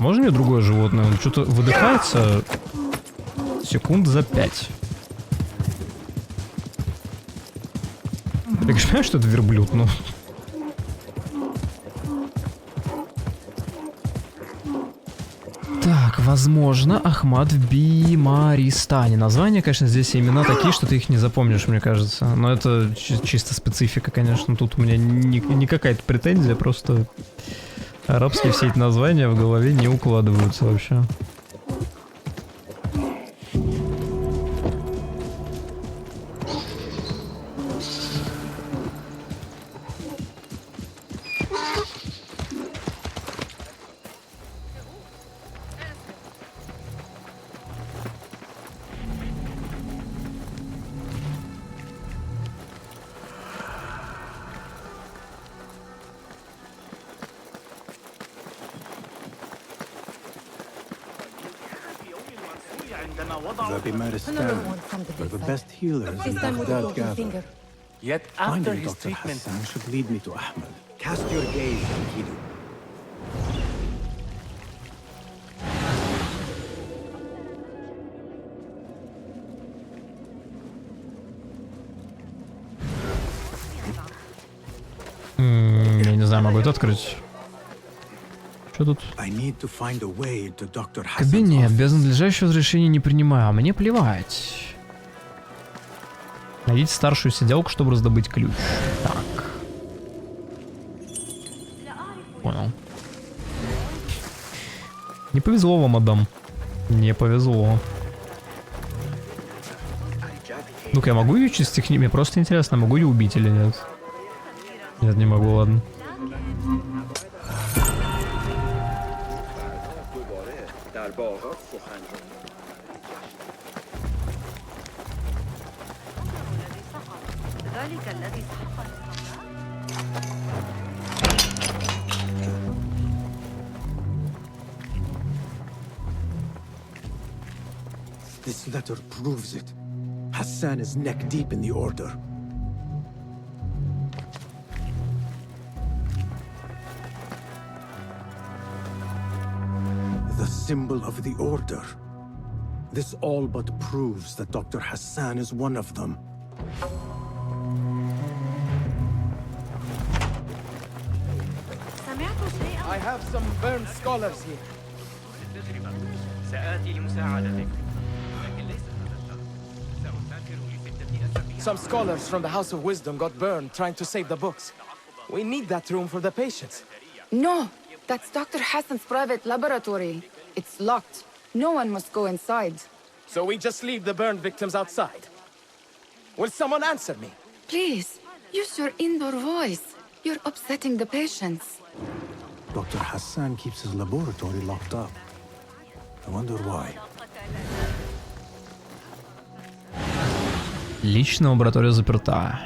Можно мне другое животное? Он что-то выдыхается секунд за 5. Я, конечно, понимаю, что это верблюд, но... Так, возможно, Ахмад в Бимаристане. Названия, конечно, здесь имена такие, что ты их не запомнишь, мне кажется. Но это чисто специфика, конечно. Тут у меня не какая-то претензия, просто арабские все эти названия в голове не укладываются вообще. Yet after his treatment, should lead me to Ahmed. Cast your gaze on Kidu. Я не знаю, могу это открыть. Что тут? Кабинет. Без надлежащего разрешения не принимаю. А мне плевать. Найдите старшую сиделку, чтобы раздобыть ключ. Так. Понял. Не повезло вам, мадам. Не повезло. Ну-ка, я могу ее через технику? Мне просто интересно, могу ее убить или нет? Нет, не могу, ладно. This letter proves it. Hassan is neck deep in the order. The symbol of the order. This all but proves that Dr. Hassan is one of them. I have some burned scholars here. Some scholars from the House of Wisdom got burned trying to save the books. We need that room for the patients. No, that's Dr. Hassan's private laboratory. It's locked. No one must go inside. So we just leave the burned victims outside. Will someone answer me? Please, use your indoor voice. You're upsetting the patients. Dr. Hassan keeps his laboratory locked up. I wonder why. Личная лаборатория заперта.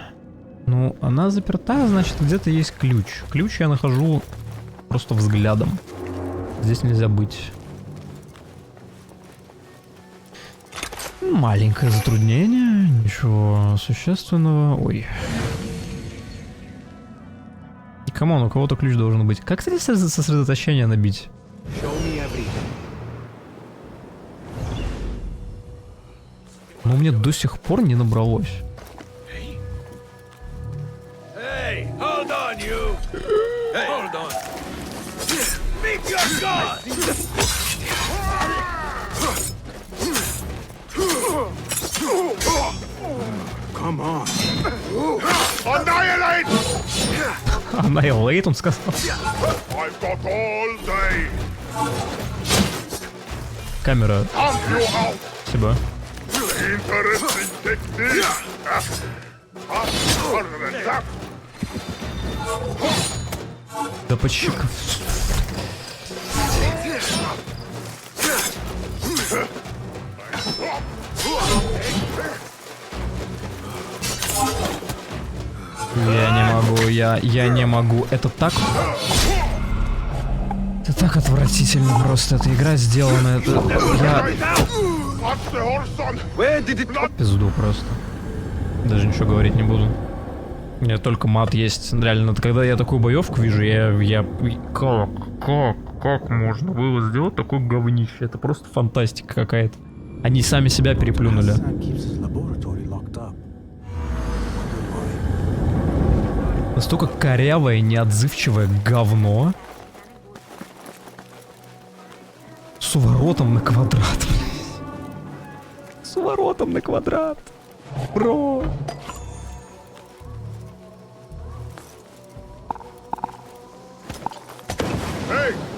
Ну, она заперта, значит, где-то есть ключ. Ключ я нахожу просто взглядом. Здесь нельзя быть. Маленькое затруднение, ничего существенного. Ой. Камон, у кого-то ключ должен быть. Как, кстати, сосредоточение набить? Но мне до сих пор не набралось. Hey, hold on, you. Hey, hold on. Meet your god. Come on. Annihilate. Annihilate, он сказал. I've got all day. Камера. Спасибо. Interesting technique. Да почему? Я не могу, я не могу. Это так... Это так отвратительно просто. Эта игра сделана. Это... Я... Пизду просто. Даже ничего говорить не буду. У меня только мат есть. Реально, когда я такую боевку вижу, я... Как? Как можно было сделать такое говнище? Это просто фантастика какая-то. Они сами себя переплюнули. Hassan keeps his laboratory locked up. Настолько корявое, неотзывчивое говно. С уворотом на квадрат, блядь. С уворотом на квадрат. Бро.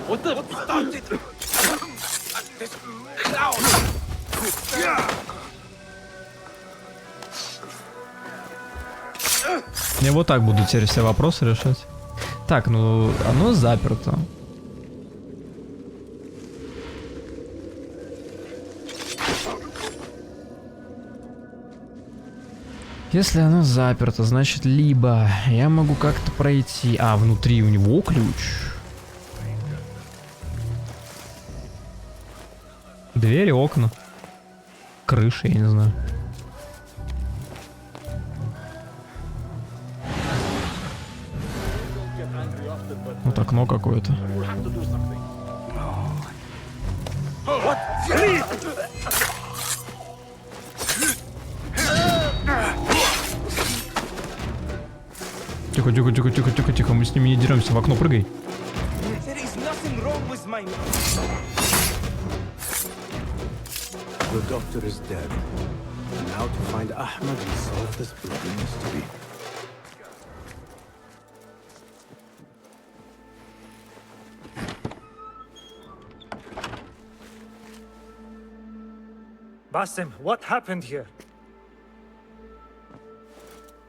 What the? Stop it! This clown! Я вот так буду теперь все вопросы решать. Так, ну, оно заперто. Если оно заперто, значит, либо я могу как-то пройти... А, внутри у него ключ. Двери, окна. Крыша, я не знаю. Вот окно какое-то. Тихо, тихо, тихо, тихо, тихо, тихо. Мы с ними не деремся. В окно прыгай. The doctor is dead. Now to find Ahmed and solve this bloody mystery. Basim, what happened here?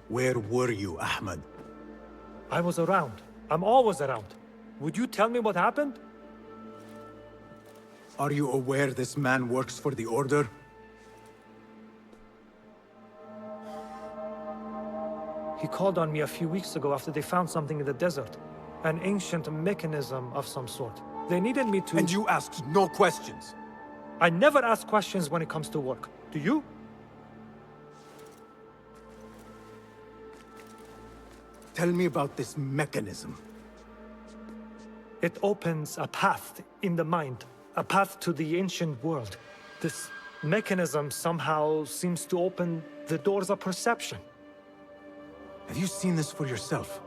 Where were you, Ahmed? I was around. I'm always around. Would you tell me what happened? Are you aware this man works for the Order? He called on me a few weeks ago after they found something in the desert. An ancient mechanism of some sort. They needed me to... And you asked no questions. I never ask questions when it comes to work. Do you? Tell me about this mechanism. It opens a path in the mind. A path to the ancient world. This mechanism somehow seems to open the doors of perception. Have you seen this for yourself?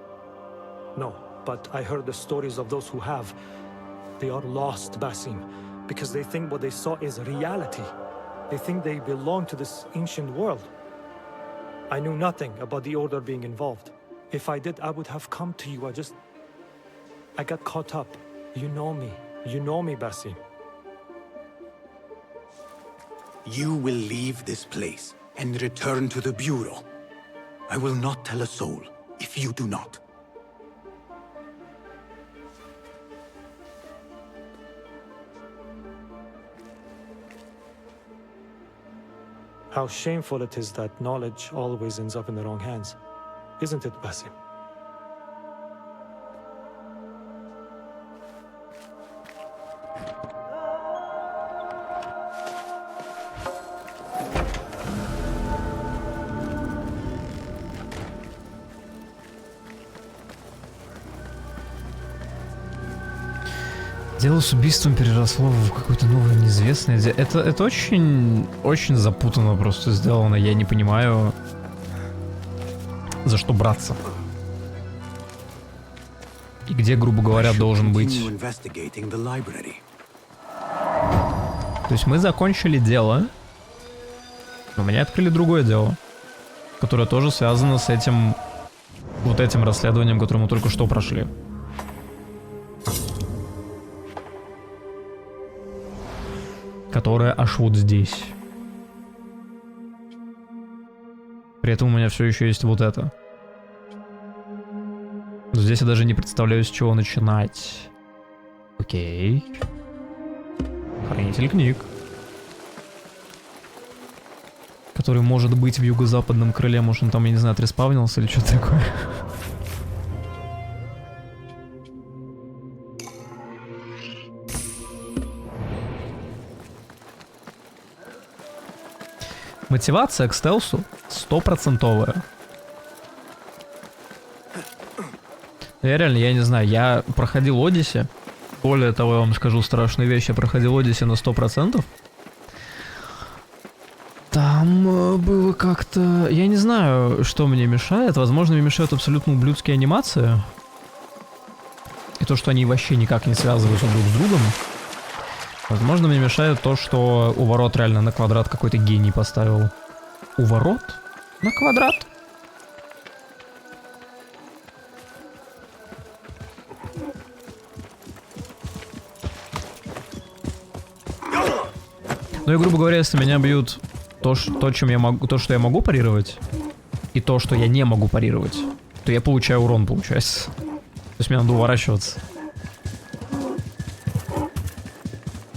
No, but I heard the stories of those who have. They are lost, Basim, because they think what they saw is reality. They think they belong to this ancient world. I knew nothing about the Order being involved. If I did, I would have come to you. I got caught up. You know me. You know me, Basim. You will leave this place and return to the Bureau. I will not tell a soul if you do not. How shameful it is that knowledge always ends up in the wrong hands. Isn't it, Basim? Дело с убийством переросло в какое-то новое неизвестное дело. Это очень запутанно просто сделано. Я не понимаю, за что браться. И где, грубо говоря, должен быть... То есть мы закончили дело, но мне открыли другое дело, которое тоже связано с этим... Вот этим расследованием, которое мы только что прошли. Которая аж вот здесь. При этом у меня все еще есть вот это. Но здесь я даже не представляю, с чего начинать. Окей. Хранитель книг. Который может быть в юго-западном крыле. Может, он там, я не знаю, отреспавнился или что-то такое. Мотивация к стелсу 100%. Я реально, я не знаю, я проходил Одиссе, Более того, я вам скажу страшную вещь. Я проходил Одиссе на 100%. Там было как-то... Я не знаю, что мне мешает. Возможно, мне мешают абсолютно ублюдские анимации. И то, что они вообще никак не связываются друг с другом. Возможно, мне мешает то, что у ворот реально на квадрат какой-то гений поставил. У ворот? На квадрат? Ну и, грубо говоря, если меня бьют то, что я могу парировать, и то, что я не могу парировать, то я получаю урон, получается. То есть мне надо уворачиваться.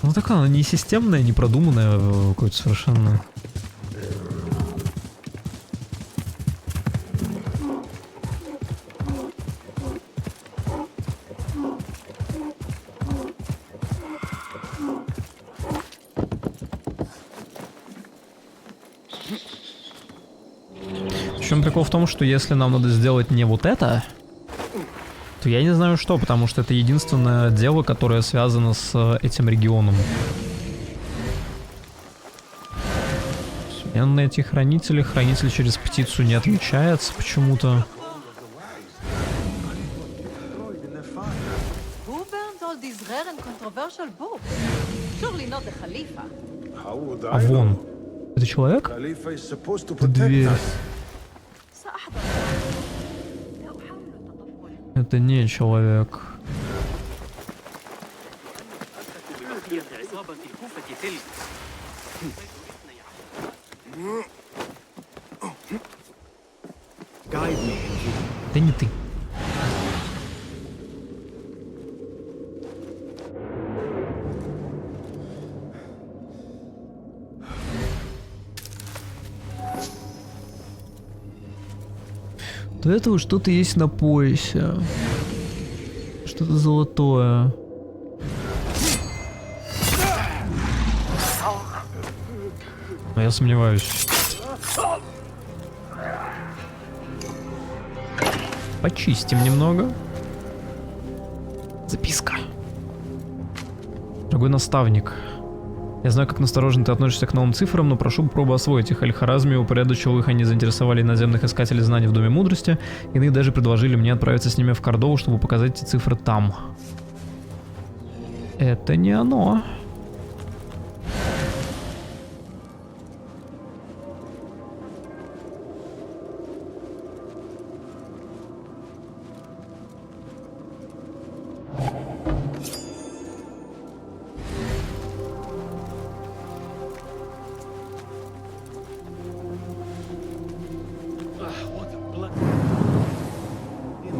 Ну такая она не системная, не продуманная, какой-то совершенно. Причем прикол в том, что если нам надо сделать не вот это, то я не знаю что, потому что это единственное дело, которое связано с этим регионом. Сменные эти хранители. Хранитель через птицу не отмечается почему-то. А вон. Это человек? Это дверь. Это не человек. Это не ты. До этого что-то есть на поясе. Что-то золотое. Но я сомневаюсь. Почистим немного. Записка. Дорогой наставник. Я знаю, как настороженно ты относишься к новым цифрам, но прошу попробуй освоить их. Аль-Харазми упорядочил их, они заинтересовали наземных искателей знаний в Доме Мудрости. Иные даже предложили мне отправиться с ними в Кордову, чтобы показать эти цифры там. Это не оно.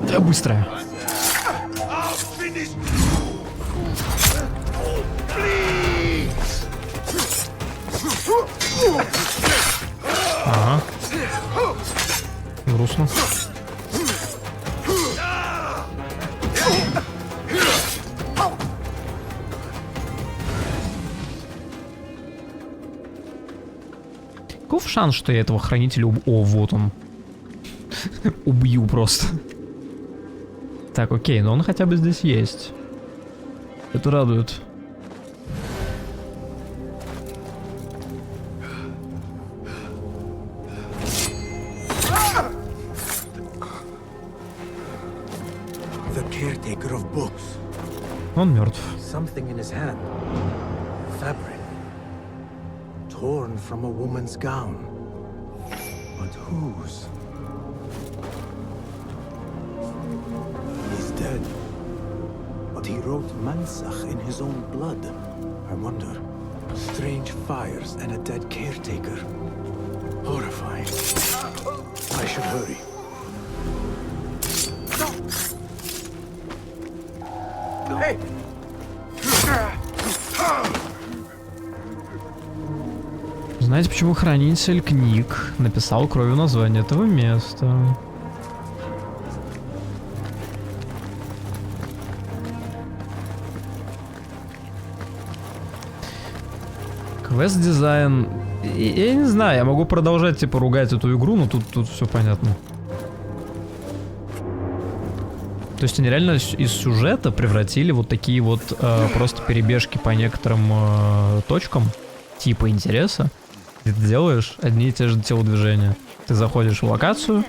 Да, быстрая. Ага. Грустно. Каков шанс, что я этого хранителя О, вот он. Убью просто. Так, окей, но он хотя бы здесь есть. Это радует. Он мертв. Something in his hand. Fabric. Torn from a woman's gown. But whose? He's dead. But he wrote Mansach in his own blood. I wonder. Strange fires and a dead caretaker. Horrifying. I should hurry. Hey! Знаете, почему хранитель книг написал кровью название этого места? Квест-дизайн... Я не знаю, я могу продолжать, типа, ругать эту игру, но тут все понятно. То есть они реально из сюжета превратили вот такие вот просто перебежки по некоторым точкам, типа интереса, где ты делаешь одни и те же телодвижения. Ты заходишь в локацию,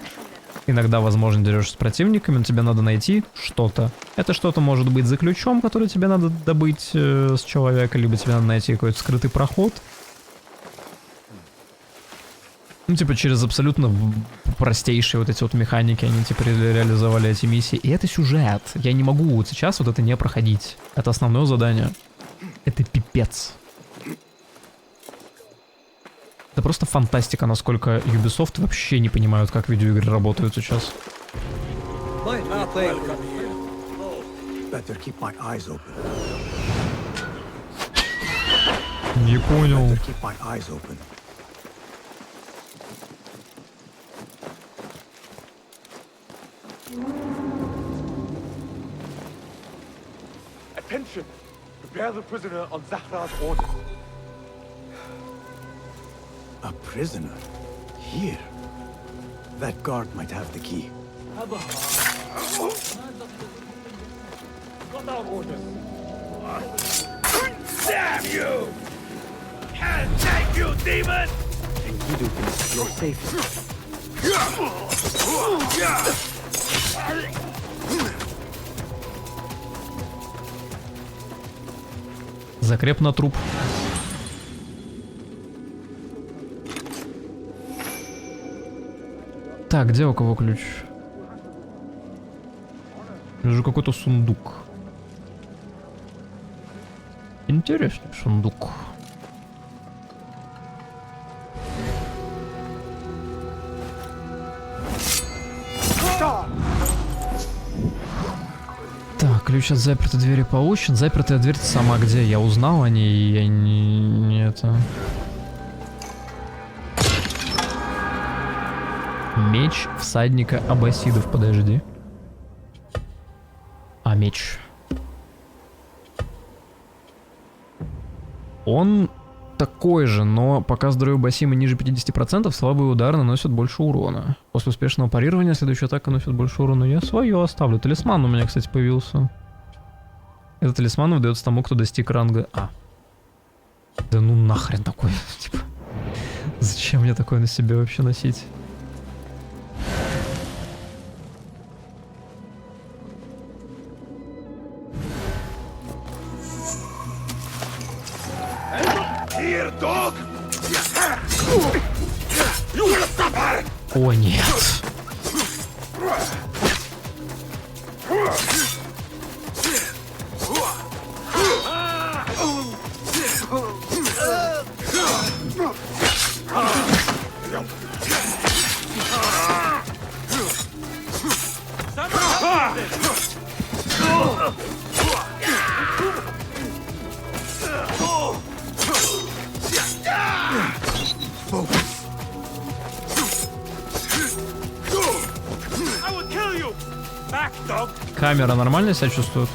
иногда, возможно, дерешься с противниками, но тебе надо найти что-то. Это что-то может быть за ключом, который тебе надо добыть с человека, либо тебе надо найти какой-то скрытый проход. Ну, типа, через абсолютно простейшие вот эти вот механики они, типа, реализовали эти миссии. И это сюжет. Я не могу вот сейчас вот это не проходить. Это основное задание. Это пипец. Это просто фантастика, насколько Ubisoft вообще не понимают, как видеоигры работают сейчас. Не понял. Attention! Prepare the prisoner on Zahra's order. A prisoner? Here? That guard might have the key. Got our orders. Damn you! And thank you, demon! Enkidu thinks you're safe. Закреп на труп. Так, где у кого ключ? Вижу какой-то сундук. Интересный сундук. Так, ключ от запертой двери получен. Запертая дверь сама где? Я узнал о ней, я не это... Меч всадника аббасидов, подожди. А, меч. Он такой же, но пока здоровье Басима ниже 50%, слабые удары наносят больше урона. После успешного парирования следующая атака наносит больше урона. Я свое оставлю. Талисман у меня, кстати, появился. Этот талисман выдается тому, кто достиг ранга А. Да ну нахрен такой. Типа, зачем мне такое на себе вообще носить? Here, dog! О, нет. Камера нормально себя чувствует?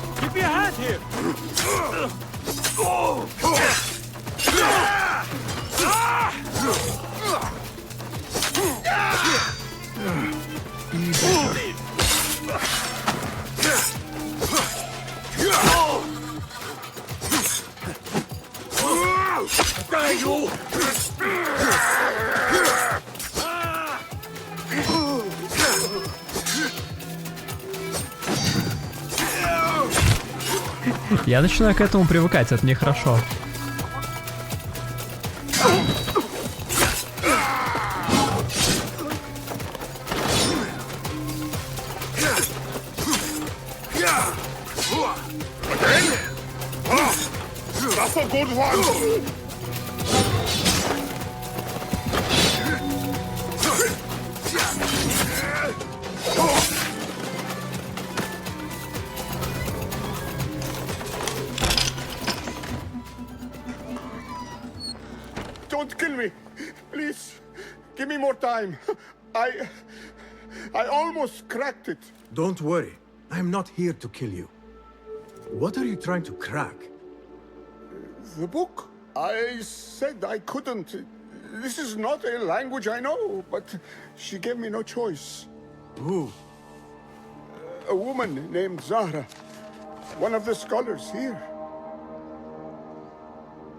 Я начинаю к этому привыкать, это нехорошо. That's a good one! Don't kill me. Please, give me more time. I almost cracked it. Don't worry. I'm not here to kill you. What are you trying to crack? The book? I said I couldn't. This is not a language I know, but she gave me no choice. Who? a woman named Zahra, one of the scholars here.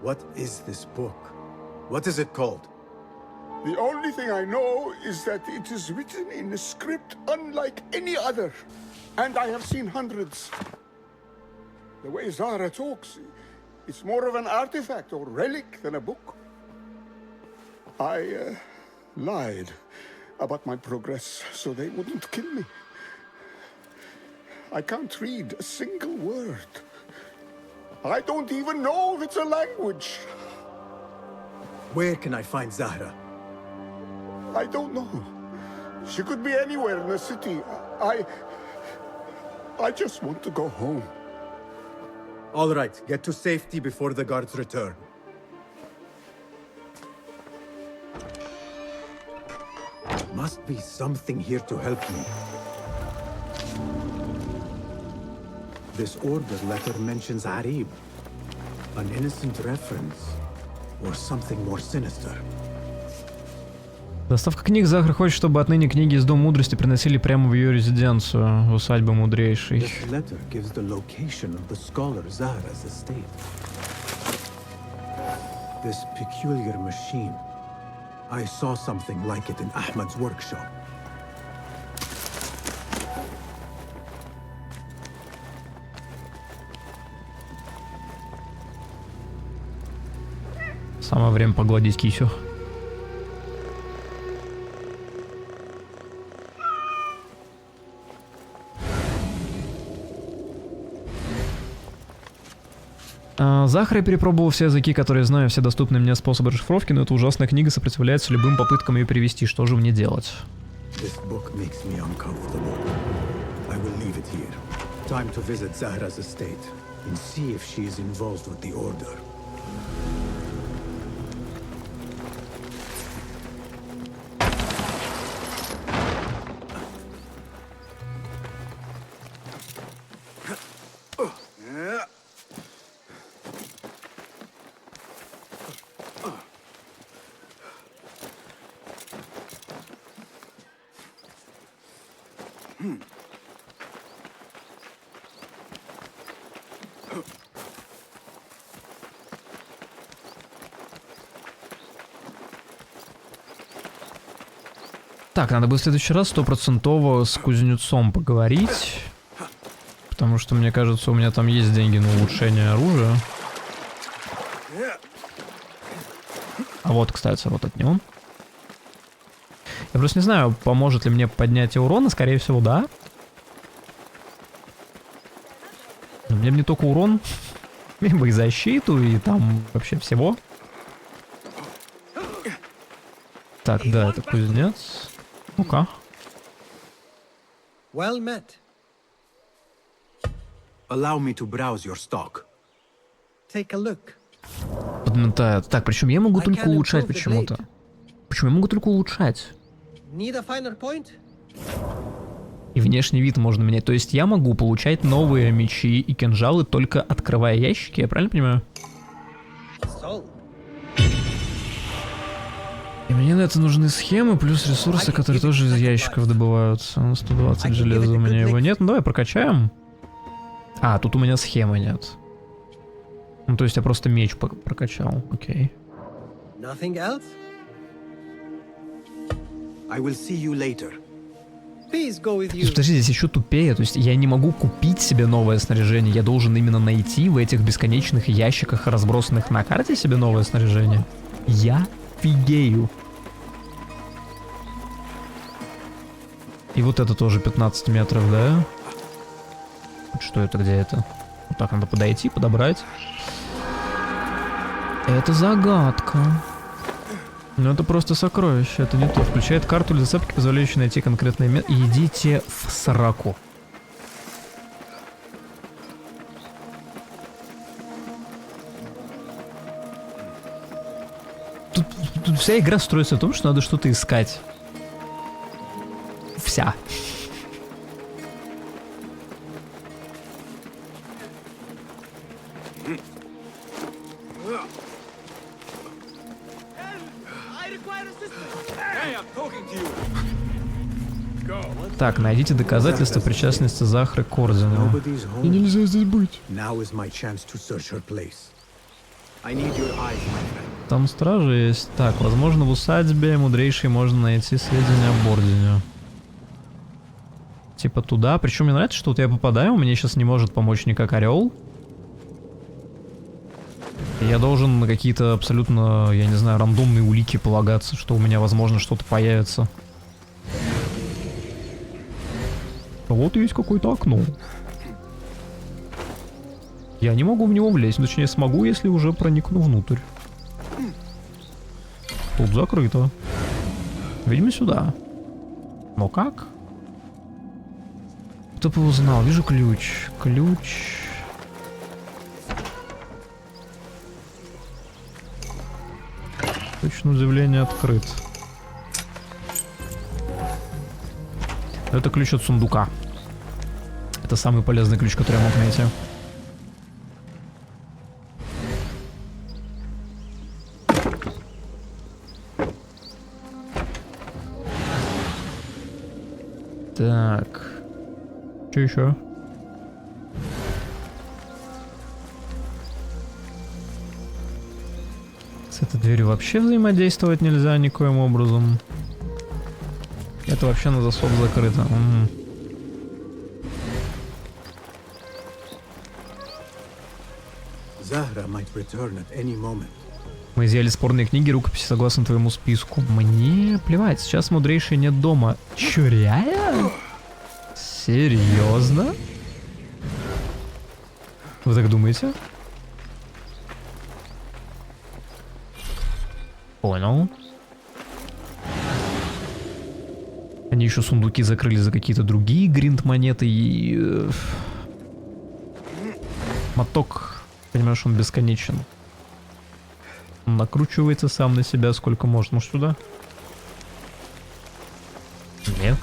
What is this book? What is it called? The only thing I know is that it is written in a script unlike any other. And I have seen hundreds. The way Zahra talks, it's more of an artifact or relic than a book. I lied about my progress so they wouldn't kill me. I can't read a single word. I don't even know if it's a language. Where can I find Zahra? I don't know. She could be anywhere in the city. I just want to go home. All right, get to safety before the guards return. Must be something here to help me. This order letter mentions Arib. An innocent reference. Or something more sinister. Доставка книг. Захар хочет, чтобы отныне книги из Дома Мудрости приносили прямо в ее резиденцию, в усадьбу Мудрейшей. This letter gives the location of the scholar Zahra's estate. This peculiar machine. I saw something like it in Ahmad's workshop. Самое время погладить кисю. Захар, я перепробовал все языки, которые знаю, все доступные мне способы расшифровки, но эта ужасная книга сопротивляется любым попыткам ее перевести. Что же мне делать? Так, надо будет в следующий раз 100% с кузнецом поговорить. Потому что, мне кажется, у меня там есть деньги на улучшение оружия. А вот, кстати, вот от него. Я просто не знаю, поможет ли мне поднятие урона. Скорее всего, да. Но мне бы не только урон, мне бы и защиту, и там вообще всего. Так, да, это кузнец. Ну-ка. Well met. Allow me to browse your stock. Take a look. Подметает. Так, причем я могу только улучшать почему-то. Почему я могу только улучшать? Need a finer point? И внешний вид можно менять. То есть я могу получать новые мечи и кинжалы, только открывая ящики, я правильно понимаю? И мне на это нужны схемы, плюс ресурсы, которые тоже из ящиков добываются. 120 железа у меня его нет. Ну давай прокачаем. А, тут у меня схемы нет. Ну то есть я просто меч прокачал. Окей. Подожди, здесь еще тупее. То есть я не могу купить себе новое снаряжение. Я должен именно найти в этих бесконечных ящиках, разбросанных на карте, себе новое снаряжение. Я офигею. И вот это тоже 15 метров, да? Что это, где это? Вот так надо подойти, подобрать. Это загадка. Ну это просто сокровище, это не то. Включает карту для зацепки, позволяющую найти конкретное место. Идите в сраку. Тут вся игра строится на том, что надо что-то искать. Вся. Так, найдите доказательства причастности Захры к ордену. Nobody's home. И нельзя здесь быть. Now is my chance to search her place. I need your eyes, my friend. Там стражи есть. Так, возможно, в усадьбе мудрейшей можно найти сведения об ордене. Типа туда. Причем мне нравится, что вот я попадаю, мне сейчас не может помочь никак орел. Я должен на какие-то абсолютно, я не знаю, рандомные улики полагаться, что у меня, возможно, что-то появится. Вот есть какое-то окно. Я не могу в него влезть, точнее смогу, если уже проникну внутрь. Тут закрыто. Видимо, сюда. Но как? Кто бы узнал? Вижу ключ. Ключ. Ключ, на удивление, открыт. Это ключ от сундука. Это самый полезный ключ, который я мог найти. Так. Что еще? С этой дверью вообще взаимодействовать нельзя никоим образом. Это вообще на засов закрыто. Zahra might return at any moment. Мы изъяли спорные книги, рукописи согласно твоему списку. Мне плевать, сейчас мудрейшей нет дома. Чё, реально? Серьезно? Вы так думаете? Понял. Они еще сундуки закрыли за какие-то другие гринд-монеты и... моток, понимаешь, он бесконечен. Он накручивается сам на себя сколько может. Может сюда? Нет.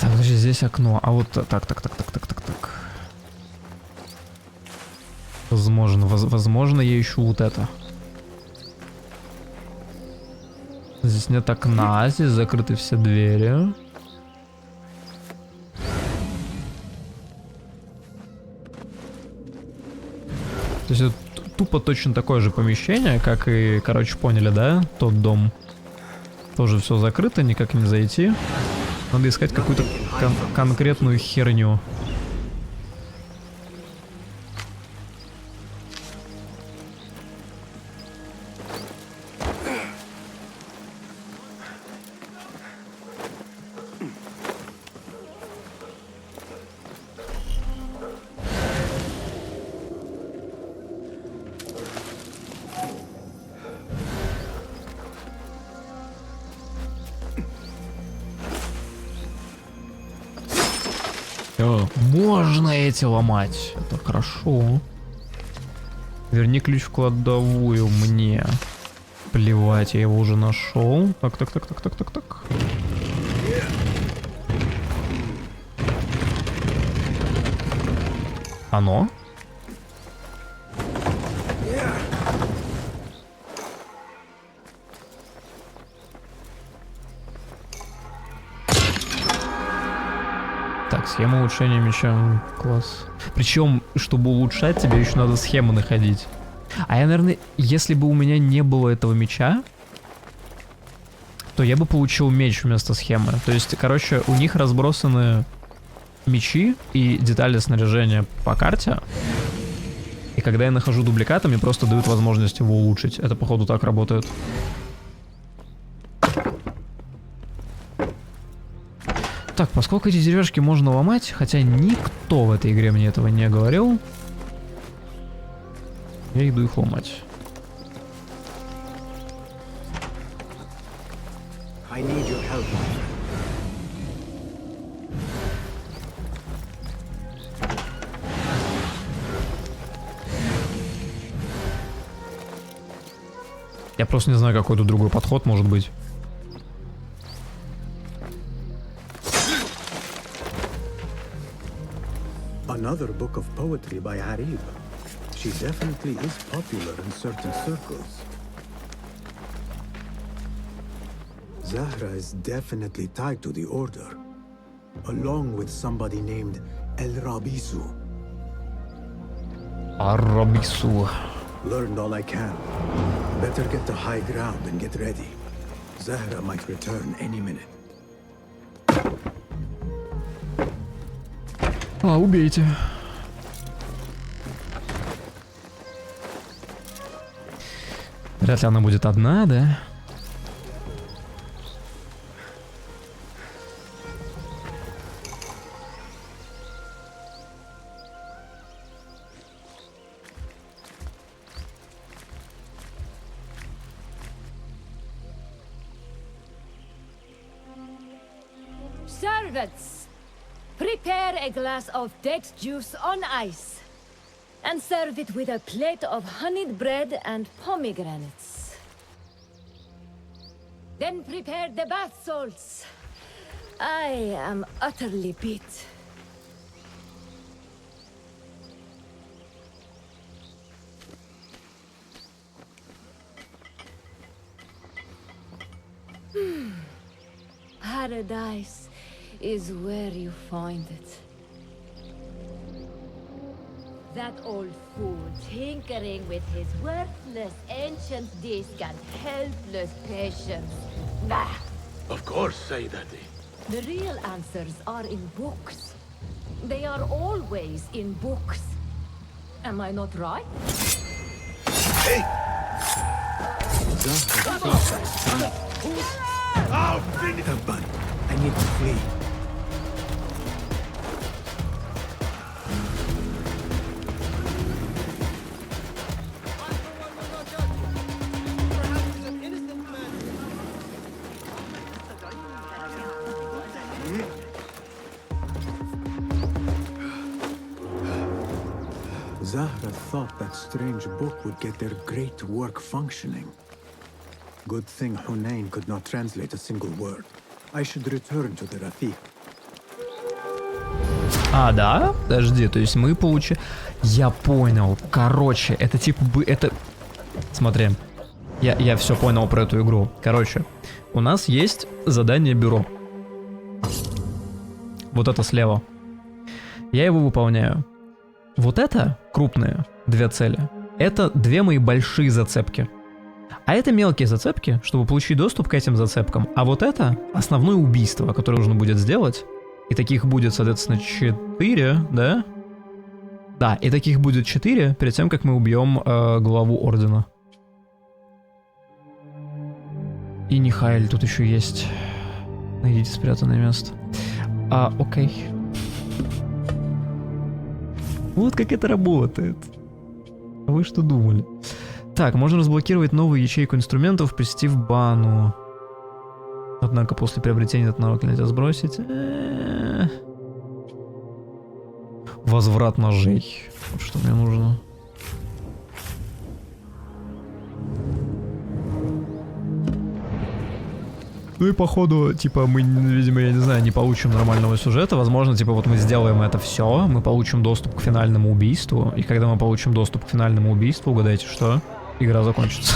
Так, подожди, здесь окно. А вот так. Возможно, я ищу вот это. Здесь нет окна, здесь закрыты все двери. То есть это тупо точно такое же помещение, как и, короче, поняли, да? Тот дом. Тоже все закрыто, никак не зайти. Надо искать какую-то конкретную херню. Можно эти ломать. Это хорошо. Верни ключ в кладовую мне. Плевать, я его уже нашел. Так. Оно? Так, схема улучшения меча. Класс. Причем, чтобы улучшать, тебе еще надо схемы находить. А я, наверное, если бы у меня не было этого меча, то я бы получил меч вместо схемы. То есть, короче, у них разбросаны мечи и детали снаряжения по карте. И когда я нахожу дубликаты, мне просто дают возможность его улучшить. Это, походу, так работает. Так, поскольку эти деревяшки можно ломать, хотя никто в этой игре мне этого не говорил, я иду их ломать. I need your help, my friend. Я просто не знаю, какой тут другой подход может быть. Another book of poetry by Arib. She definitely is popular in certain circles. Zahra is definitely tied to the Order, along with somebody named El Rabisu. Арабису. Learned all I can. Better get to high ground and get ready. Zahra might return any minute. Убейте. Вряд ли она будет одна, да? Servants, prepare a glass of date juice on ice and serve it with a plate of honeyed bread and pomegranates. Then prepare the bath salts. I am utterly beat. Paradise is where you find it. That old fool tinkering with his worthless ancient disc and helpless patience. Bah! Of course, Sayyidati. The real answers are in books. They are always in books. Am I not right? Tabban, I need to flee. Zahra thought that strange book would get their great work functioning. Good thing Hunain could not translate a single word. I should return to the Rafiq. А, да? Подожди, то есть мы получили... Я понял. Короче, это типа бы... Это... Смотри. Я все понял про эту игру. Короче, у нас есть задание бюро. Вот это слева. Я его выполняю. Вот это крупные две цели. Это две мои большие зацепки. А это мелкие зацепки, чтобы получить доступ к этим зацепкам. А вот это основное убийство, которое нужно будет сделать. И таких будет, соответственно, 4, да? Да, и таких будет 4 перед тем, как мы убьем главу Ордена. И Нихаэль тут еще есть. Найдите спрятанное место. Окей. Вот как это работает. А вы что думали? Так, можно разблокировать новую ячейку инструментов, посетив бану. Однако после приобретения этот навык нельзя сбросить. Возврат ножей. Вот что мне нужно. Ну и походу, типа, мы, видимо, я не знаю, не получим нормального сюжета. Возможно, типа, вот мы сделаем это все, мы получим доступ к финальному убийству. И когда мы получим доступ к финальному убийству, угадайте что? Игра закончится.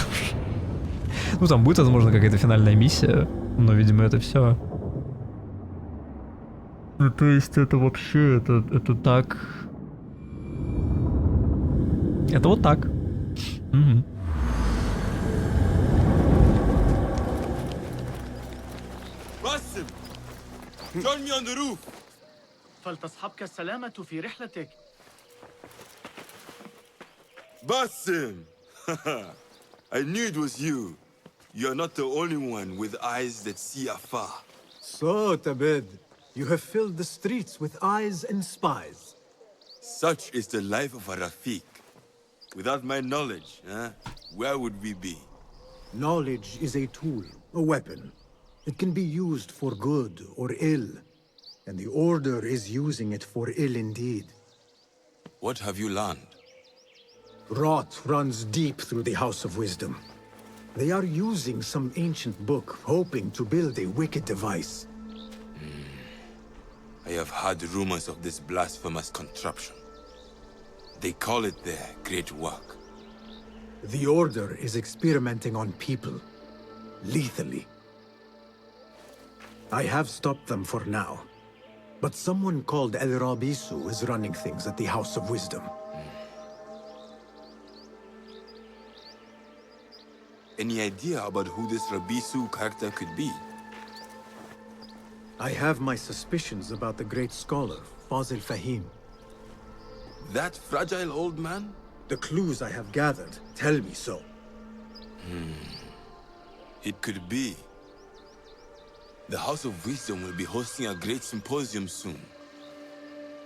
Ну, там будет, возможно, какая-то финальная миссия, но, видимо, это все. Ну, то есть, это вообще, это так... Это вот так. Угу. Join me on the roof. فلتصحبك السلامة في رحلتك. Basim! I knew it was you. You're not the only one with eyes that see afar. So, Tabed, you have filled the streets with eyes and spies. Such is the life of a Rafiq. Without my knowledge, where would we be? Knowledge is a tool, a weapon. It can be used for good or ill, and the Order is using it for ill indeed. What have you learned? Rot runs deep through the House of Wisdom. They are using some ancient book, hoping to build a wicked device. I have heard rumors of this blasphemous contraption. They call it their great work. The Order is experimenting on people, lethally. I have stopped them for now. But someone called El Rabisu is running things at the House of Wisdom. Any idea about who this Rabisu character could be? I have my suspicions about the great scholar, Fazil Fahim. That fragile old man? The clues I have gathered tell me so. It could be. The House of Wisdom will be hosting a great symposium soon.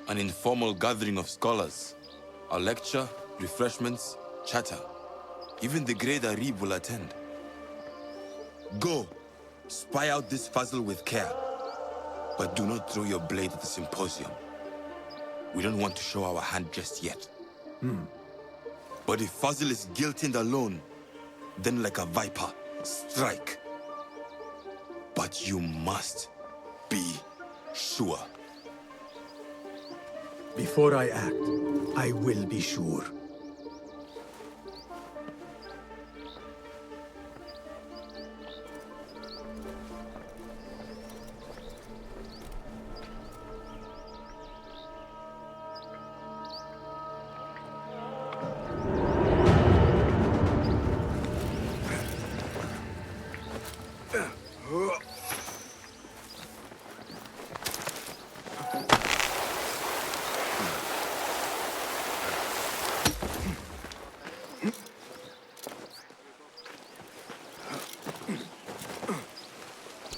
An informal gathering of scholars. A lecture, refreshments, chatter. Even the great Arib will attend. Go, spy out this Fazil with care. But do not throw your blade at the symposium. We don't want to show our hand just yet. But if Fazil is guilty and alone, then like a viper, strike. But you must be sure. Before I act, I will be sure.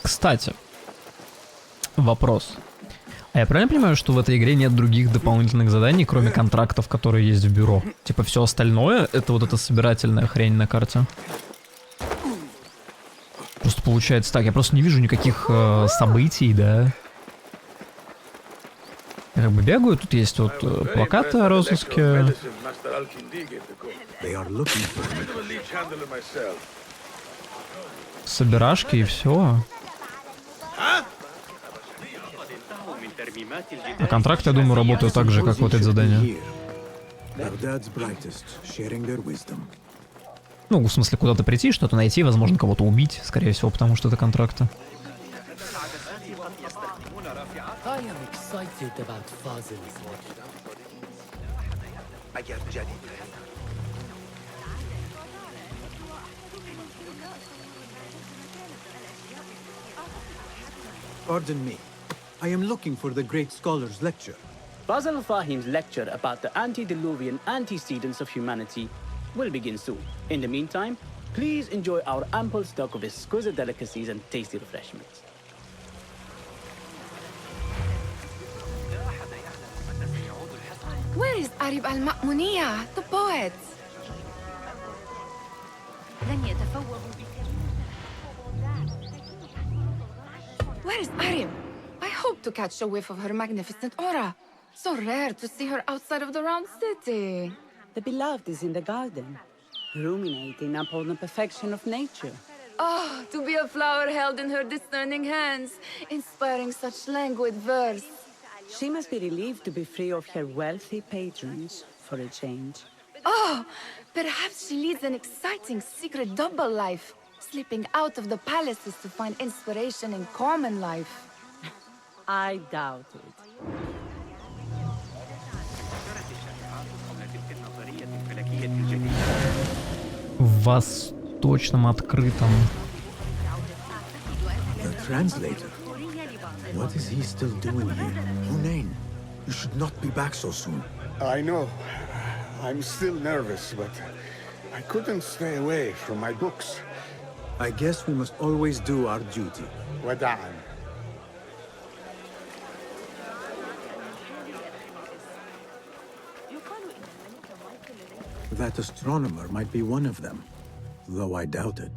Кстати, вопрос. А я правильно понимаю, что в этой игре нет других дополнительных заданий, кроме контрактов, которые есть в бюро? Типа все остальное — это вот эта собирательная хрень на карте? Просто получается так, я просто не вижу никаких событий, да? Я как бы бегаю, тут есть вот плакаты о розыске. Собирашки и все. А контракты, я думаю, работают так же, как вот эти задания. Ну, в смысле, куда-то прийти, что-то найти, возможно, кого-то убить, скорее всего, потому что это контракты. Pardon me. I am looking for the great scholar's lecture. Fazl Fahim's lecture about the antediluvian antecedents of humanity will begin soon. In the meantime, please enjoy our ample stock of exquisite delicacies and tasty refreshments. Where is Arib al-Ma'muniya, the poet? Where is Arib? I hope to catch a whiff of her magnificent aura. So rare to see her outside of the round city. The beloved is in the garden, ruminating upon the perfection of nature. Oh, to be a flower held in her discerning hands, inspiring such languid verse. She must be relieved to be free of her wealthy patrons for a change. Oh, perhaps she leads an exciting secret double life, slipping out of the palaces to find inspiration in common life. I doubt it. В восточном открытом. The translator? What is he still doing here? Hunain, you should not be back so soon. I know. I'm still nervous, but I couldn't stay away from my books. I guess we must always do our duty. Wada'an. That astronomer might be one of them, though I doubt it.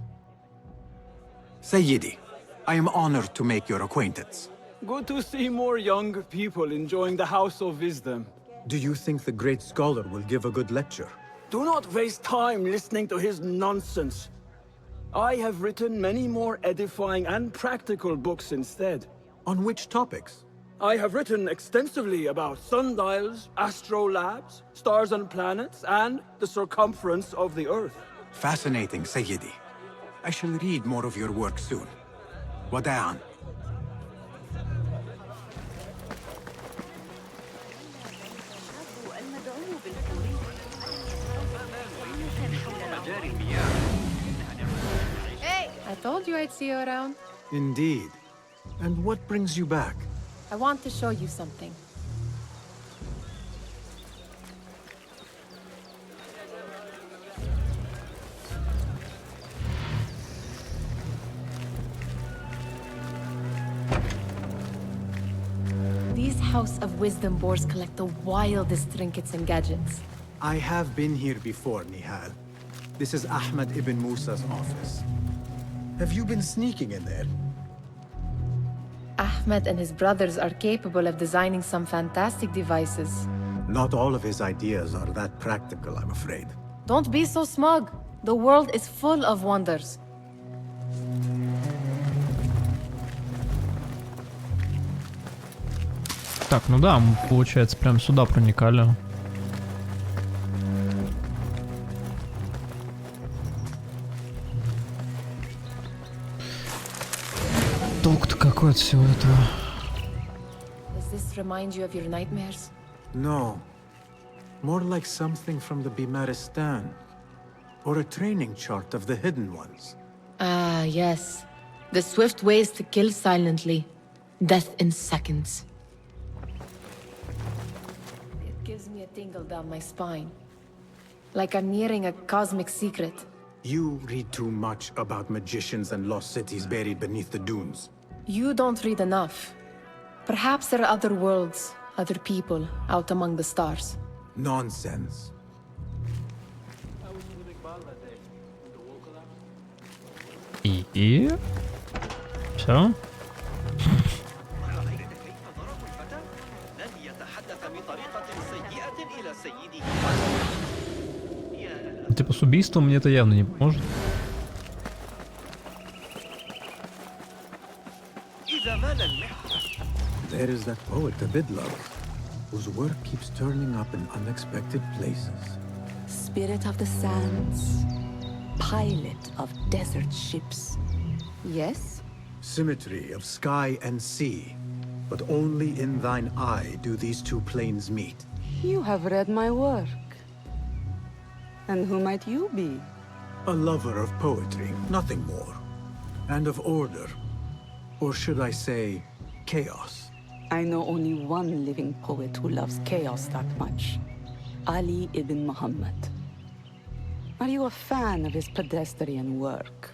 Sayyidi, I am honored to make your acquaintance. Good to see more young people enjoying the House of Wisdom. Do you think the great scholar will give a good lecture? Do not waste time listening to his nonsense. I have written many more edifying and practical books instead. On which topics? I have written extensively about sundials, astrolabes, stars and planets, and the circumference of the Earth. Fascinating, Sayyidi. I shall read more of your work soon. Wada'an. told you I'd see you around. Indeed. And what brings you back? I want to show you something. These House of Wisdom boars collect the wildest trinkets and gadgets. I have been here before, Nihal. This is Ahmed ibn Musa's office. Have you been sneaking in there? Ahmed and his brothers are capable of designing some fantastic devices. Not all of his ideas are that practical, I'm afraid. Don't be so smug. The world is full of wonders. Так, ну да, мы, получается, прям сюда проникали. Толк-то какой от всего этого? Does this remind you of your nightmares? No. More like something from the Bimaristan. Or a training chart of the hidden ones. Ah, yes. The swift ways to kill silently. Death in seconds. It gives me a tingle down my spine. Like I'm nearing a cosmic secret. You read too much about magicians and lost cities buried beneath the dunes. You don't read enough. Perhaps there are other worlds, other people, out among the stars. Nonsense. И? Все? Типа с убийством мне это явно не поможет. There is that poet, Abidlov, whose work keeps turning up in unexpected places. Spirit of the sands, pilot of desert ships. Yes? Symmetry of sky and sea, but only in thine eye do these two planes meet. You have read my work. And who might you be? A lover of poetry, nothing more. And of order. Or should I say, chaos. I know only one living poet who loves chaos that much. Ali ibn Muhammad. Are you a fan of his pedestrian work?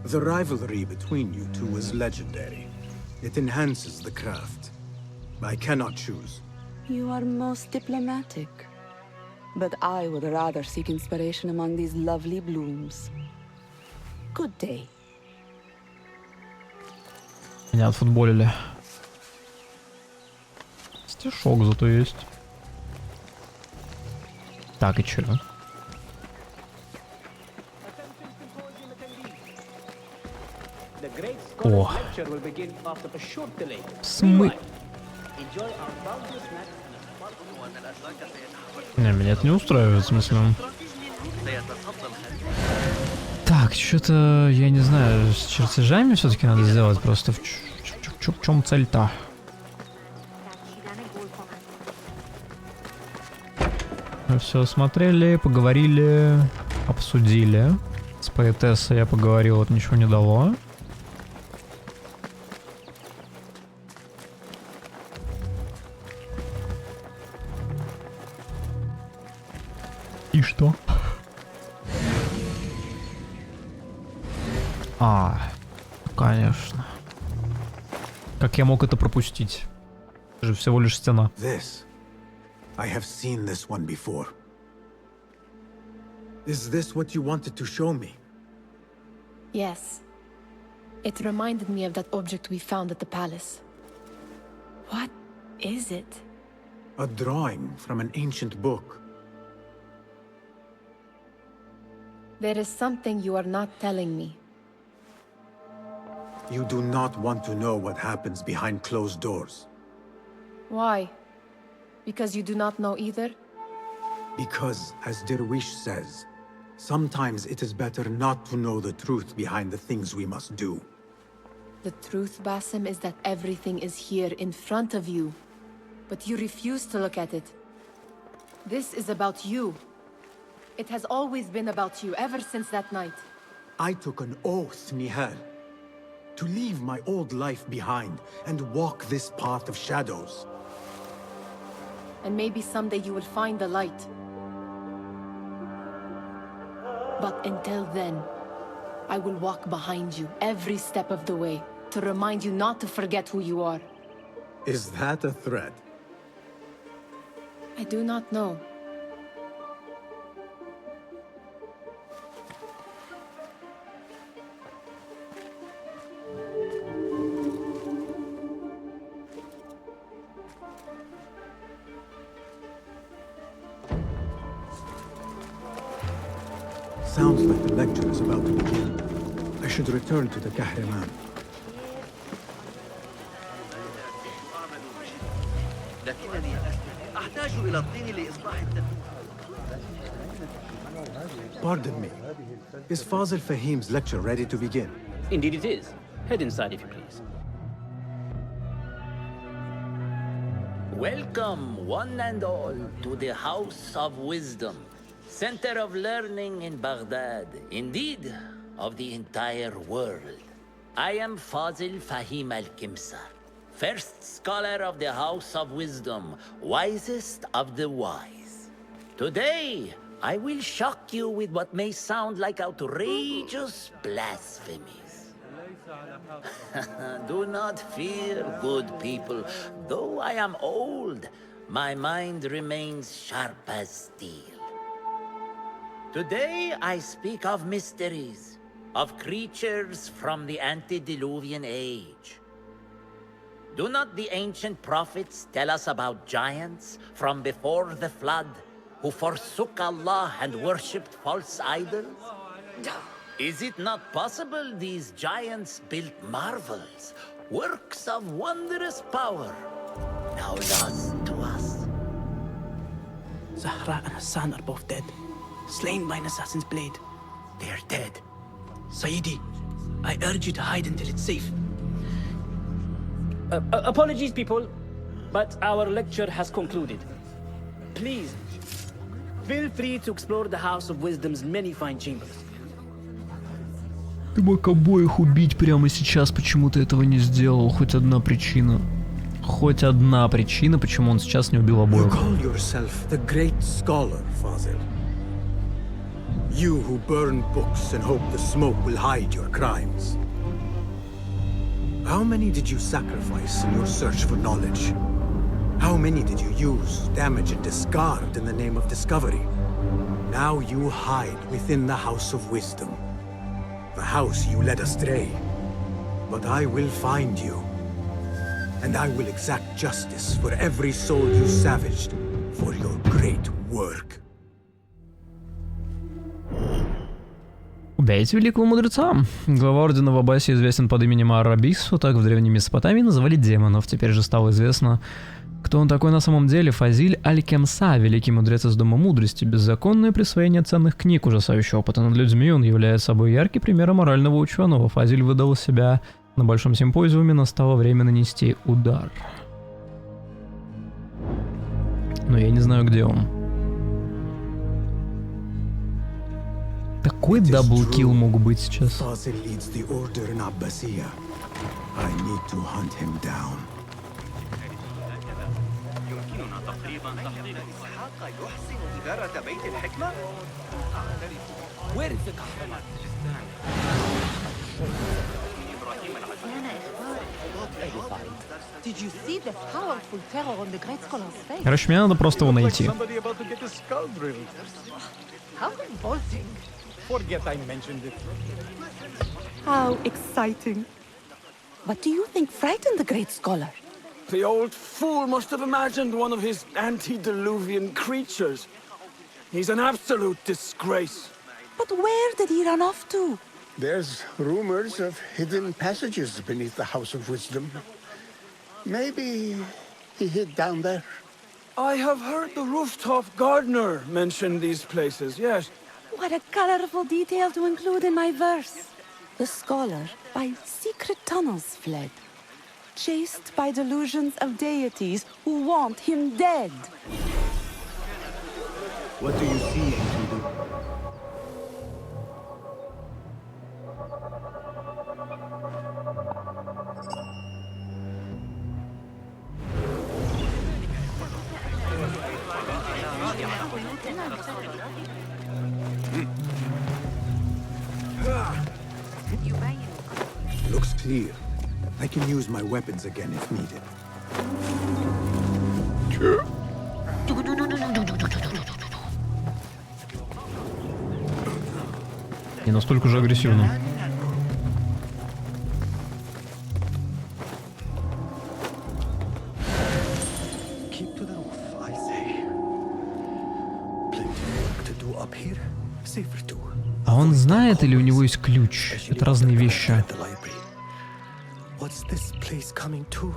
The rivalry between you two is legendary. It enhances the craft. I cannot choose. You are most diplomatic. But I would rather seek inspiration among these lovely blooms. Good day. Меня отфутболили. Стишок зато есть. Так, и чё? О! Не, меня это не устраивает, в смысле. Так, что-то, я не знаю, с чертежами все-таки надо сделать просто. В чем цель-то? Мы все смотрели, поговорили, обсудили. С поэтессой я поговорил, это ничего не дало. И что? Конечно. Как я мог это пропустить? Это же всего лишь стена. This. I have seen this one before. Is this what you wanted to show me? Yes. It reminded me of that object we found at the palace. What is it? A drawing from an ancient book. There is something you are not telling me. You do not want to know what happens behind closed doors. Why? Because you do not know either? Because, as Derwish says, sometimes it is better not to know the truth behind the things we must do. The truth, Basim, is that everything is here in front of you. But you refuse to look at it. This is about you. It has always been about you, ever since that night. I took an oath, Nihal. To leave my old life behind and walk this path of shadows. And maybe someday you will find the light. But until then, I will walk behind you every step of the way to remind you not to forget who you are. Is that a threat? I do not know. Sounds like the lecture is about to begin. I should return to the Kahraman. Pardon me. Is Fazil Fahim's lecture ready to begin? Indeed it is. Head inside if you please. Welcome, one and all, to the House of Wisdom, center of learning in Baghdad, indeed, of the entire world. I am Fazil Fahim al-Kimsa, first scholar of the House of Wisdom, wisest of the wise. Today, I will shock you with what may sound like outrageous blasphemies. Do not fear, good people. Though I am old, my mind remains sharp as steel. Today I speak of mysteries, of creatures from the antediluvian age. Do not the ancient prophets tell us about giants from before the flood who forsook Allah and worshipped false idols? Is it not possible these giants built marvels, works of wondrous power, now lost to us? Zahra and Hassan are both dead, slain by an assassin's blade. They are dead. Sayyidi, I urge you to hide until it's safe. Apologies, people, but our lecture has concluded. Please, feel free to explore the House of Wisdom's many fine chambers. Ты мог обоих убить прямо сейчас, почему ты этого не сделал? Хоть одна причина. Хоть одна причина, почему он сейчас не убил обоих. You call yourself the great scholar, Fazil. You who burn books and hope the smoke will hide your crimes. How many did you sacrifice in your search for knowledge? How many did you use, damage, and discard in the name of discovery? Now you hide within the House of Wisdom. The house you led astray. But I will find you. And I will exact justice for every soul you savaged for your great work. Убейте великого мудреца. Глава ордена в Аббасии известен под именем Ар-Рабису, так в древней Месопотамии называли демонов. Теперь же стало известно, кто он такой на самом деле. Фазиль Аль-Кемса, великий мудрец из Дома Мудрости, беззаконное присвоение ценных книг, ужасающий опыта над людьми. Он является собой яркий пример морального ученого. Фазиль выдал себя на большом симпозиуме, настало время нанести удар. Но я не знаю, где он. Такой даблкилл мог быть сейчас. Короче, мне надо просто его найти. Forget I mentioned it. How exciting. What do you think frightened the great scholar? The old fool must have imagined one of his antediluvian creatures. He's an absolute disgrace. But where did he run off to? There's rumors of hidden passages beneath the House of Wisdom. Maybe he hid down there. I have heard the rooftop gardener mention these places, yes. What a colorful detail to include in my verse. The scholar by secret tunnels fled, chased by delusions of deities who want him dead. What do you see, Enkidu? clear. I can use my weapons again if needed. Не настолько же агрессивно. А он знает или у него есть ключ? Это разные вещи. What's this place coming to?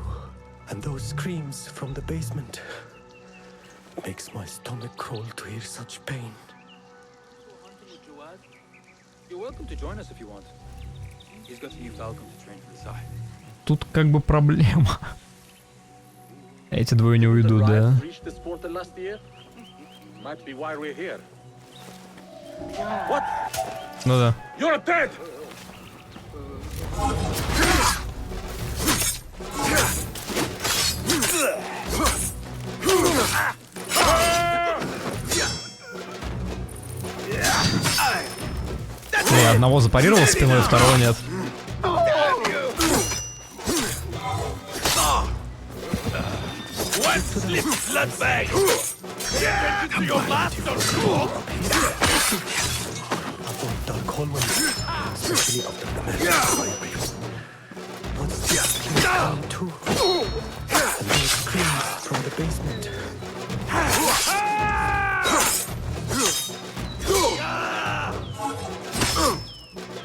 And those screams from the basement. Makes my stomach crawl to hear such pain. You're welcome to join us if you want. He's got a new falcon to train for the side. Тут как бы проблема. Эти двое не уйдут, да? Ну да. You're dead! Ой, одного запарировал спиной, второго нет.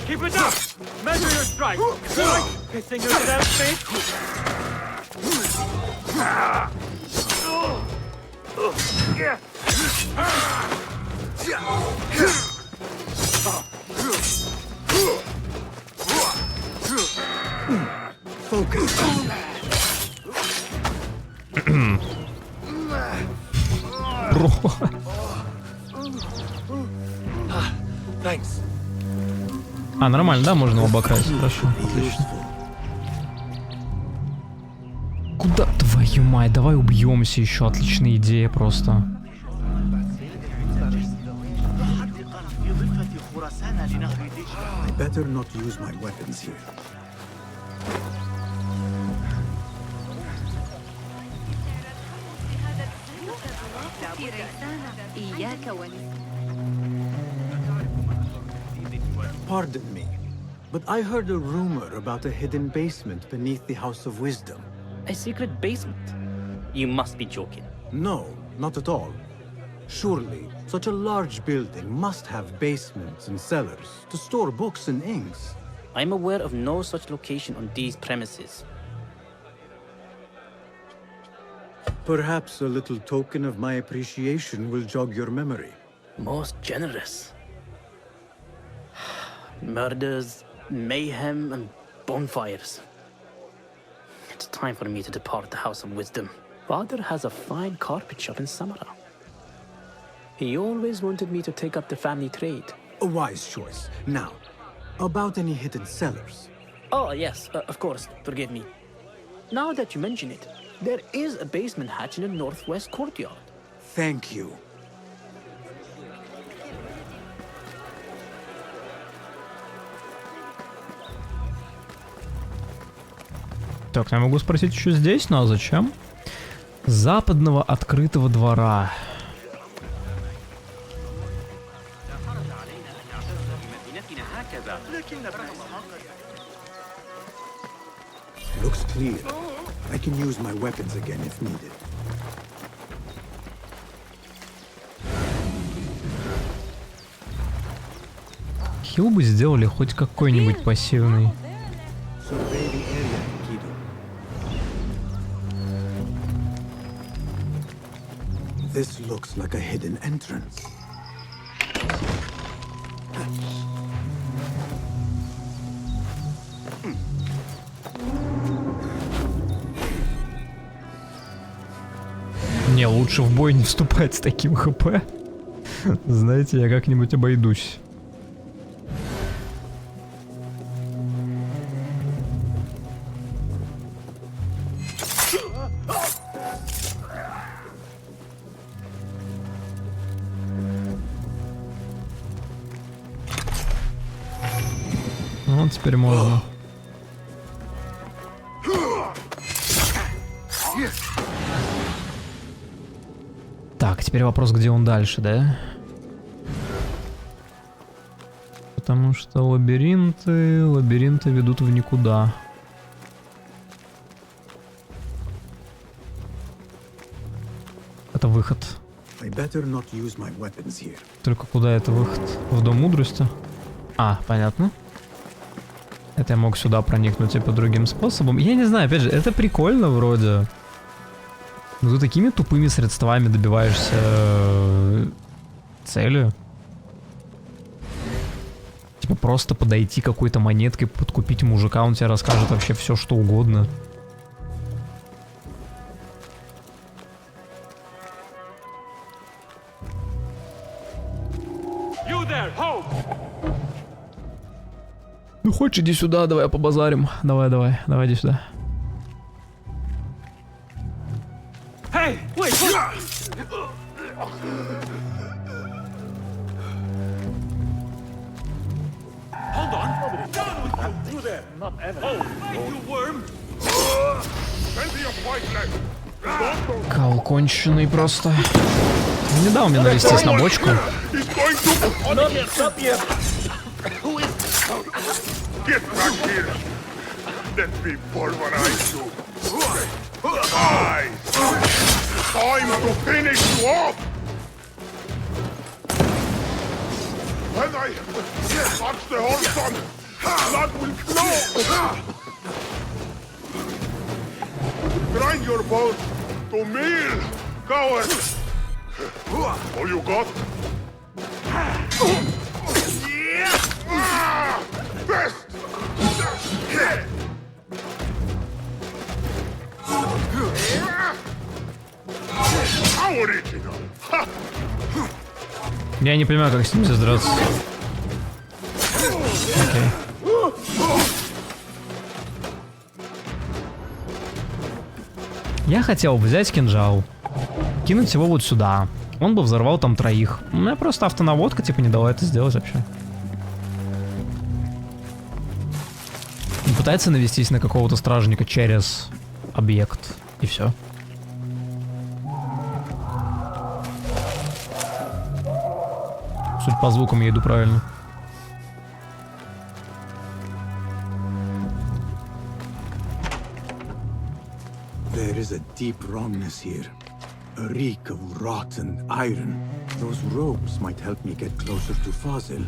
Keep it up! Measure your strike! Like pissing yourself, mate! Focus. Бро. Thanks. А, нормально, да? Можно его обокрасть. Хорошо, отлично. Куда, твою мать, давай убьемся еще. Отличная идея просто. I better not use my weapons here. Pardon me, but I heard a rumor about a hidden basement beneath the House of Wisdom. A secret basement? You must be joking. No, not at all. Surely, such a large building must have basements and cellars to store books and inks. I'm aware of no such location on these premises. Perhaps a little token of my appreciation will jog your memory. Most generous. Murders, mayhem, and bonfires. It's time for me to depart the House of Wisdom. Father has a fine carpet shop in Samara. He always wanted me to take up the family trade. A wise choice. Now, about any hidden cellars. Oh, yes, of course, forgive me. Now that you mention it, there is a basement hatch in the northwest courtyard. Thank you. Так, я могу спросить еще здесь, ну а зачем? Западного открытого двора. Looks clear. I can use my weapons again if needed. Хил бы сделали хоть какой-нибудь пассивный. Survey the area, Kido. This looks like a hidden entrance. Не, лучше в бой не вступать с таким ХП. Знаете, я как-нибудь обойдусь. Ну, теперь можно. теперь вопрос, где он дальше, да? Потому что лабиринты ведут в никуда. Это выход. Только куда это выход? В Дом Мудрости? А, понятно. Это я мог сюда проникнуть типа другим способом. Я не знаю, опять же, это прикольно вроде. Но ты такими тупыми средствами добиваешься цели. Типа просто подойти какой-то монеткой, подкупить мужика, он тебе расскажет вообще все, что угодно. Ну хочешь, иди сюда, давай побазарим. Давай, иди сюда. Hey, wait, Hold on. You there, not ever. Oh, you worm. Колокольчик просто. Не дал мне навестись на бочку. Get back here! Let me pulverize you! Aye! Time to finish you off! When I touch the Holston, blood will flow! Grind your bones to meal, coward! All you got? Best! Я не понимаю, как с ним здесь драться. Окей. Я хотел взять кинжал, кинуть его вот сюда. Он бы взорвал там троих. У меня просто автонаводка типа не дала это сделать вообще. Он пытается навестись на какого-то стражника через объект. И все. Суть по звукам я иду правильно. There is a deep wrongness here. A reek of rotten iron. Those robes might help me get closer to Fazil.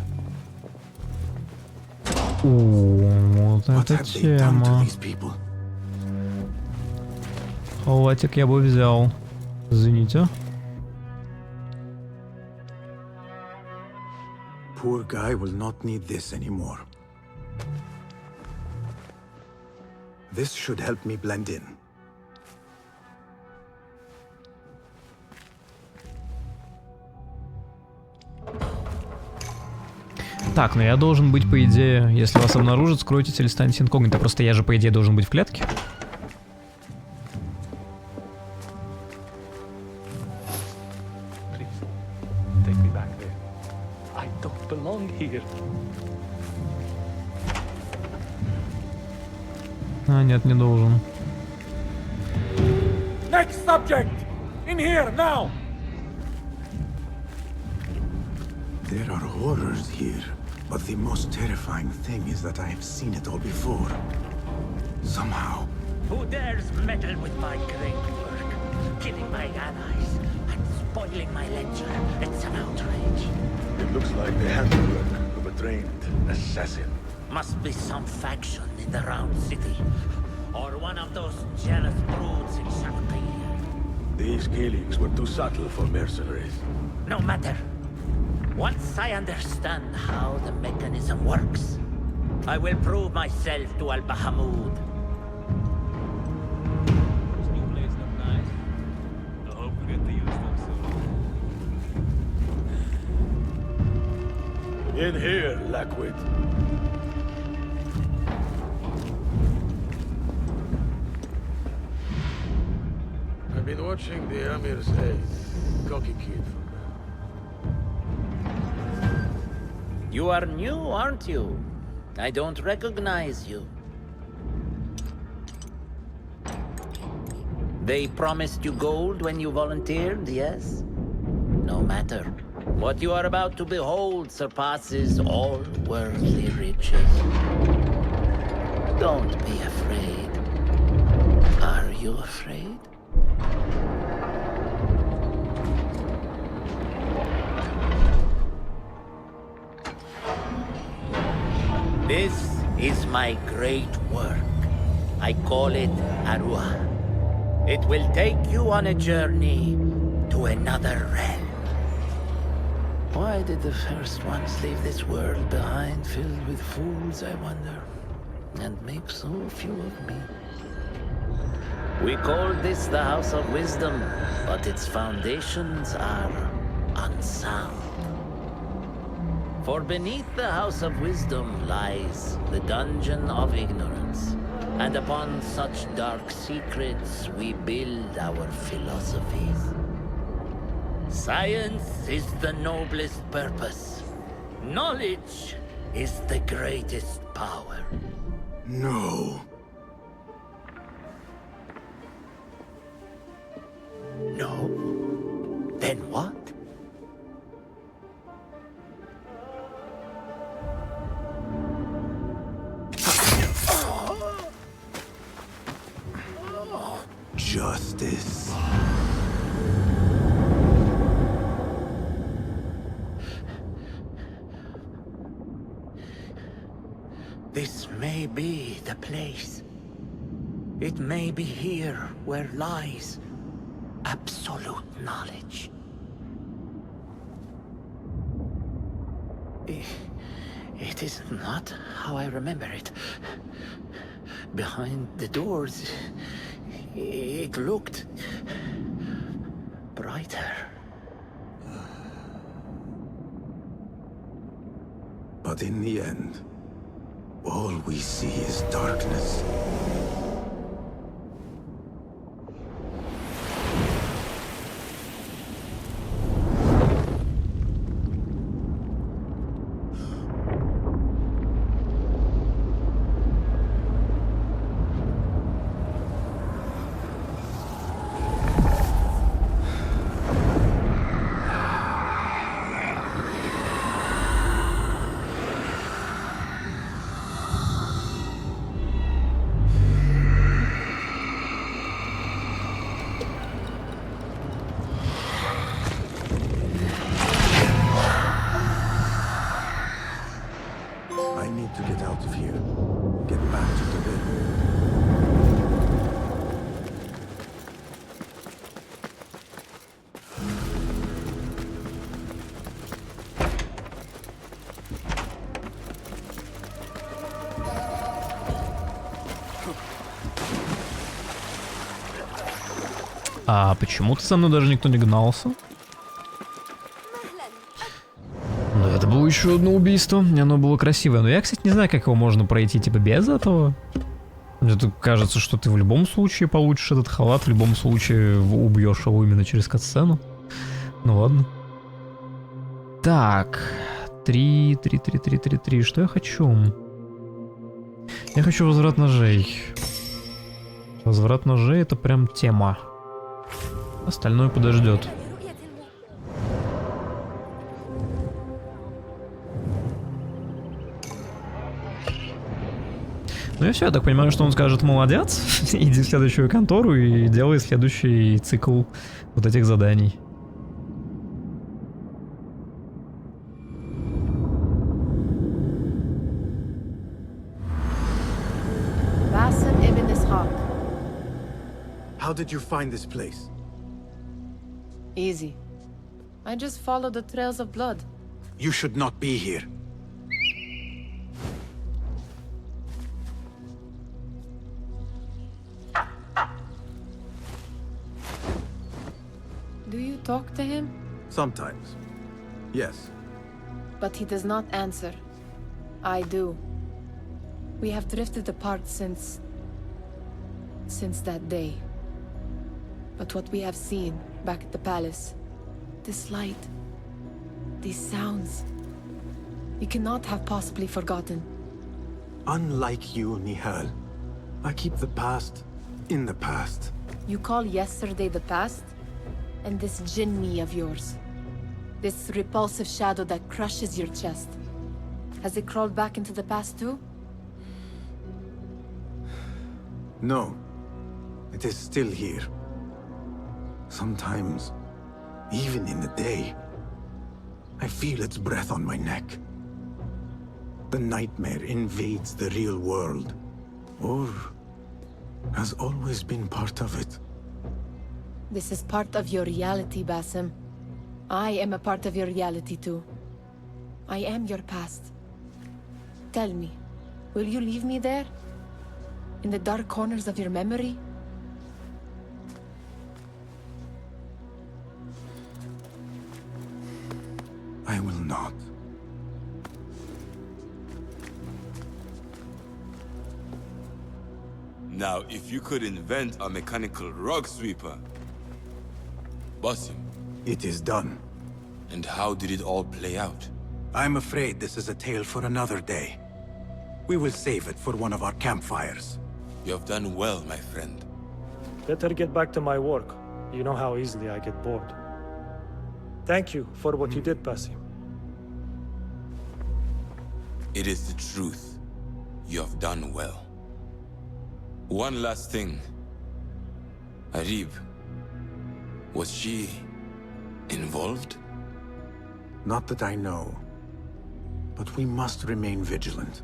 Вот эта тема. Халатик я бы взял. Извините. Poor guy will not need this anymore. This should help me blend in. Так, но я должен быть, по идее, если вас обнаружат, скройтесь или станете инкогнито. Просто я же, по идее, должен быть в клетке. А, нет, не должен. Next subject! In here, now! There are horrors here, but the most terrifying thing is that I have seen it all before. Somehow. Who dares meddle with my great work? Killing my allies and spoiling my lecture. It's an outrage. It looks like the handiwork of a trained assassin. Must be some faction in the Round City. Or one of those jealous broods in Sharqiyya. These killings were too subtle for mercenaries. No matter. Once I understand how the mechanism works, I will prove myself to Al-Bahamud. Those new blades look nice. I hope we get to use them soon. In here, Lackwit. I've been watching the Amir's aide, cocky kid. You are new, aren't you? I don't recognize you. They promised you gold when you volunteered, yes? no matter. What you are about to behold surpasses all worldly riches. Don't be afraid. Are you afraid? This is my great work. I call it Arua. It will take you on a journey to another realm. Why did the first ones leave this world behind, filled with fools, I wonder, and make so few of me? We call this the House of Wisdom, but its foundations are unsound. For beneath the House of Wisdom lies the Dungeon of Ignorance, and upon such dark secrets we build our philosophies. Science is the noblest purpose. Knowledge is the greatest power. No. No? Then what? Justice. This may be the place. It may be here where lies absolute knowledge. It is not how I remember it. Behind the doors, it looked brighter. But in the end, all we see is darkness. А почему-то со мной даже никто не гнался. Ну, это было еще одно убийство, и оно было красивое. Но я, кстати, не знаю, как его можно пройти, типа, без этого. Мне тут кажется, что ты в любом случае получишь этот халат, в любом случае убьешь его именно через катсцену. Ну ладно. Так. 3. Что я хочу? Я хочу возврат ножей. Возврат ножей — это прям тема. Остальное подождет. Ну и все, я так понимаю, что он скажет: молодец, иди в следующую контору и делай следующий цикл вот этих заданий. How did you find this place? Easy. I just followed the trails of blood. You should not be here. Do you talk to him? Sometimes. Yes. But he does not answer. I do. We have drifted apart since that day. But what we have seen back at the palace, this light, these sounds, you cannot have possibly forgotten. Unlike you, Nihal, I keep the past in the past. You call yesterday the past? And this Jinni of yours? This repulsive shadow that crushes your chest. Has it crawled back into the past too? No. It is still here. Sometimes, even in the day, I feel its breath on my neck. The nightmare invades the real world, or has always been part of it. This is part of your reality, Basim. I am a part of your reality too. I am your past. Tell me, will you leave me there? In the dark corners of your memory? I will not. Now, if you could invent a mechanical rug sweeper, Basim. It is done. And how did it all play out? I'm afraid this is a tale for another day. We will save it for one of our campfires. You have done well, my friend. Better get back to my work. You know how easily I get bored. Thank you for what you did, Basim. It is the truth. You have done well. One last thing. Arib, was she involved? Not that I know. But we must remain vigilant.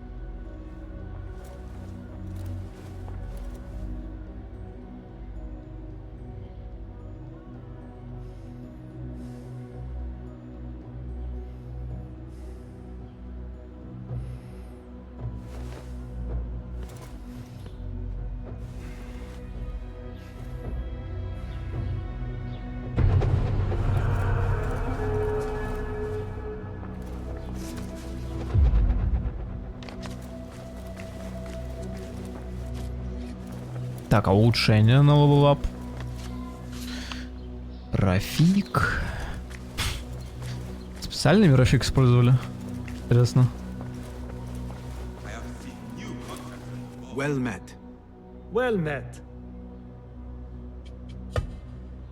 Так, а улучшение на левелап? Рафик. Специальный рафик использовали? Интересно. Well met. Well met.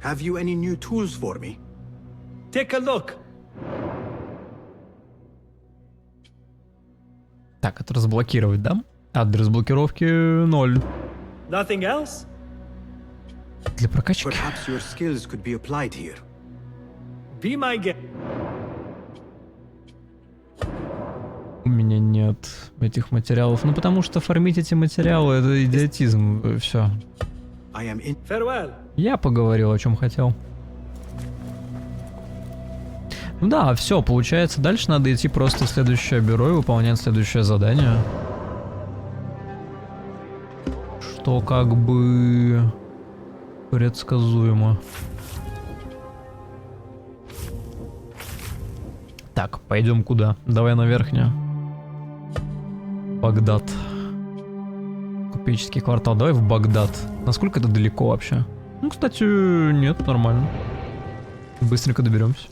Have you any new tools for me? Take a look. Так, это разблокировать, да? Адрес блокировки 0. Nothing else? Для прокачки. Perhaps your skills could be applied here. Be my guest. У меня нет этих материалов. Ну потому что фармить эти материалы это идиотизм. Все. Farewell. Я поговорил, о чем хотел. Ну да, все, получается, дальше надо идти просто в следующее бюро и выполнять следующее задание. Что как бы предсказуемо. Так, пойдем куда? Давай на верхнюю. Багдад. Купеческий квартал. Давай в Багдад. Насколько это далеко вообще? Ну, кстати, нет, нормально. Быстренько доберемся.